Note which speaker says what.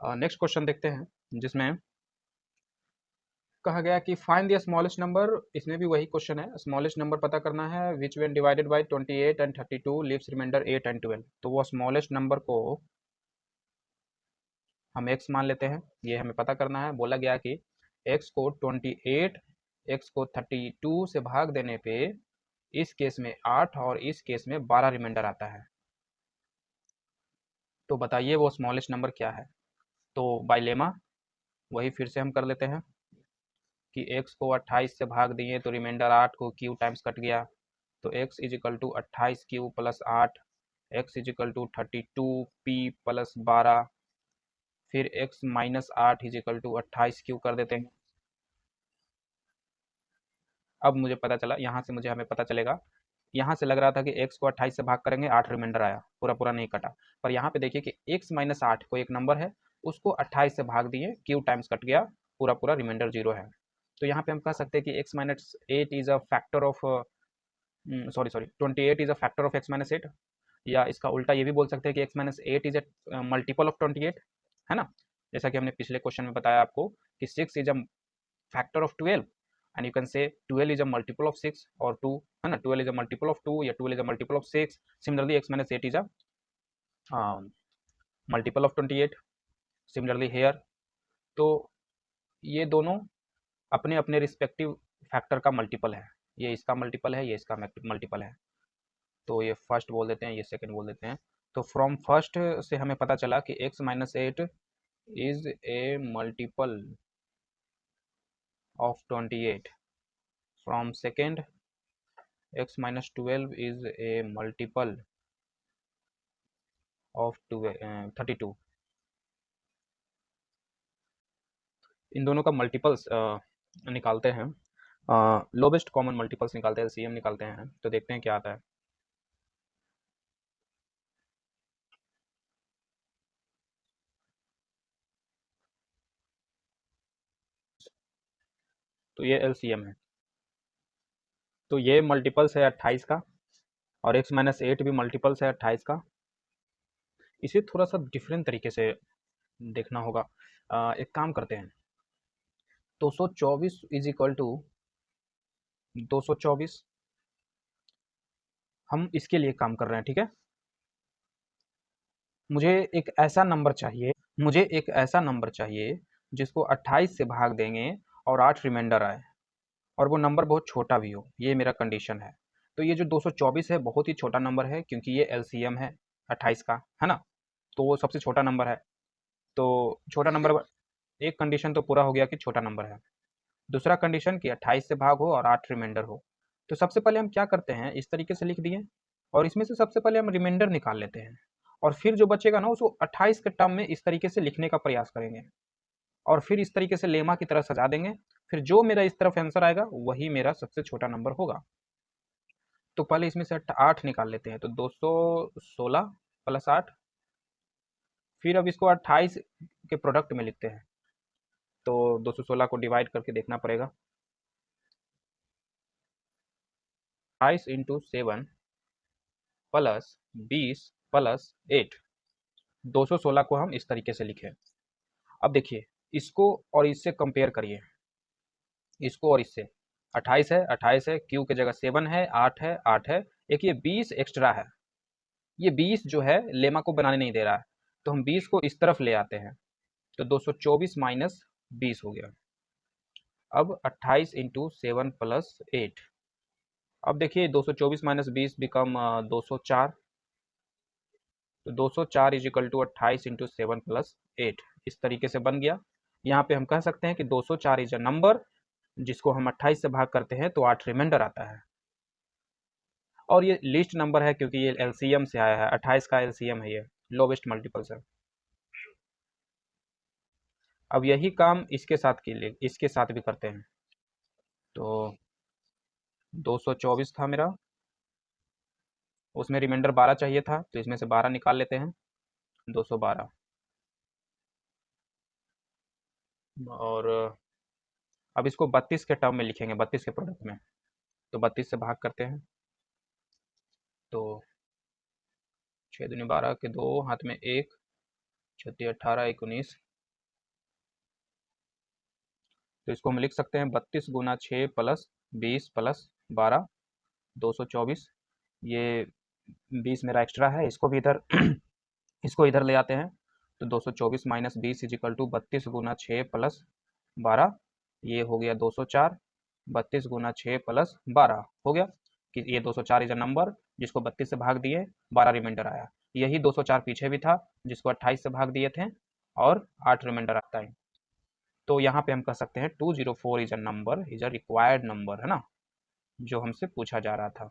Speaker 1: Next question देखते हैं, जिसमें कहा गया कि फाइंड द स्मॉलेस्ट नंबर। इसमें भी वही क्वेश्चन है, स्मॉलेस्ट नंबर पता करना है which when divided by 28 and 32 leaves remainder 8 and 12। तो वो स्मॉलेस्ट नंबर को हम x मान लेते हैं, ये हमें पता करना है। बोला गया कि x को 28 x को 32 से भाग देने पे इस केस में 8 और इस केस में 12 रिमाइंडर आता है। तो बताइए वो स्मॉलेस्ट नंबर क्या है। तो बाय लेमा वही फिर से हम कर लेते हैं कि x को 28 से भाग दिए तो रिमाइंडर 8 को q टाइम्स कट गया, तो x is equal to 28q plus 8, x is equal to 32p plus 12, फिर x minus 8 is equal to 28q कर देते हैं। अब मुझे पता चला, यहाँ से मुझे हमें पता चलेगा, यहाँ से लग रहा था कि x को 28 से भाग करेंगे 8 रिमाइंडर आया, पूरा पूरा नहीं कटा। पर यहाँ पे देखिए कि x माइनस 8 को एक नंबर है, उसको 28 से भाग दिए, q टाइम्स कट गया, पूरा पूरा रिमाइंडर 0 है। तो यहाँ पे हम कह सकते हैं कि x minus 8 is a factor of sorry 28 is a factor of x minus 8, या इसका उल्टा ये भी बोल सकते हैं कि x minus 8 is a multiple of 28, है ना। जैसा कि हमने पिछले क्वेश्चन में बताया आपको कि 6 is a factor of 12, and you can say 12 is a multiple of 6 और 2, है ना, 12 is a multiple of 2 या 12 is a multiple of 6। Similarly x minus 8 is a multiple of 28। Similarly here, तो ये दोनों अपने अपने रिस्पेक्टिव फैक्टर का मल्टीपल है, ये इसका मल्टीपल है, ये इसका मल्टीपल है। तो ये फर्स्ट बोल देते हैं, ये सेकंड बोल देते हैं। तो फ्रॉम फर्स्ट से हमें पता चला कि x minus 8 is a multiple of 28। From second x minus 12 is a multiple of 32। इन दोनों का मल्टीपल्स निकालते हैं, लोवेस्ट कॉमन मल्टीपल्स निकालते हैं, एलसीएम निकालते हैं। तो देखते हैं क्या आता है। तो ये एलसीएम है, तो ये मल्टीपल्स है 28 का, और x माइनस 8 भी मल्टीपल्स है 28 का। इसे थोड़ा सा डिफरेंट तरीके से देखना होगा। एक काम करते हैं, 224 इज इक्वल टू 224, हम इसके लिए काम कर रहे हैं, ठीक है। मुझे एक ऐसा नंबर चाहिए, मुझे एक ऐसा नंबर चाहिए जिसको 28 से भाग देंगे और 8 रिमाइंडर आए, और वो नंबर बहुत छोटा भी हो, ये मेरा कंडीशन है। तो ये जो 224 है बहुत ही छोटा नंबर है, क्योंकि ये एलसीएम है 28 का, है ना। तो वो सबसे छोटा नंबर है। तो छोटा नंबर, एक कंडीशन तो पूरा हो गया कि छोटा नंबर है। दूसरा कंडीशन कि 28 से भाग हो और 8 रिमाइंडर हो। तो सबसे पहले हम क्या करते हैं, इस तरीके से लिख दिए, और इसमें से सबसे पहले हम रिमाइंडर निकाल लेते हैं, और फिर जो बचेगा ना उसको 28 के टर्म में इस तरीके से लिखने का प्रयास करेंगे, और फिर इस तरीके से लेमा की तरह सजा देंगे। फिर जो मेरा इस तरफ आंसर आएगा वही मेरा सबसे छोटा नंबर होगा। तो पहले इसमें से 8 निकाल लेते हैं, तो 216 प्लस 8, फिर अब इसको 28 के प्रोडक्ट में लिखते हैं। तो 216 को डिवाइड करके देखना पड़ेगा, 28 इंटू 7 प्लस 20 प्लस 8, 216 को हम इस तरीके से लिखें। अब देखिए इसको और इससे कंपेयर करिए, इसको और इससे। 28 है 28 है, क्यू की जगह 7 है, 8 है 8 है, एक ये 20 एक्स्ट्रा है, ये 20 जो है लेमा को बनाने नहीं दे रहा है, तो हम 20 को इस तरफ ले आते हैं। तो 224 माइनस 20 हो गया। अब 28 इंटू 7 प्लस 8, अब देखिए 224 माइनस 20 बिकम 204। तो 204 is equal to 28 into 7 plus 8, इस तरीके से बन गया। यहाँ पे हम कह सकते हैं कि 204 इज अ नंबर जिसको हम 28 से भाग करते हैं तो 8 रिमाइंडर आता है, और ये लिस्ट नंबर है क्योंकि ये एलसीएम से आया है, 28 का एलसीएम है, ये लोवेस्ट मल्टीपल्स है। अब यही काम इसके साथ के लिए, इसके साथ भी करते हैं। तो 224 था मेरा, उसमें रिमाइंडर 12 चाहिए था, तो इसमें से 12 निकाल लेते हैं, 212। और अब इसको 32 के टर्म में लिखेंगे, 32 के प्रोडक्ट में। तो 32 से भाग करते हैं, तो 6 दूनी 12 के 2, हाथ में 1, 36 18 19, तो इसको हम लिख सकते हैं 32 गुना 6 प्लस 20 प्लस 12, 224। ये 20 मेरा एक्स्ट्रा है, इसको भी इधर इसको इधर ले आते हैं। तो 224 माइनस 20 इज इक्वल टू 32 गुना 6 प्लस 12, ये हो गया 204। 32 गुना 6 प्लस 12 हो गया कि ये 204 इज अ नंबर जिसको 32 से भाग दिए, 12 रिमाइंडर आया। यही 204 पीछे भी था जिसको 28 से भाग दिए थे और 8 रिमाइंडर आता है। तो यहाँ पे हम कह सकते हैं 204 is a number, is a required number, है ना, जो हमसे पूछा जा रहा था।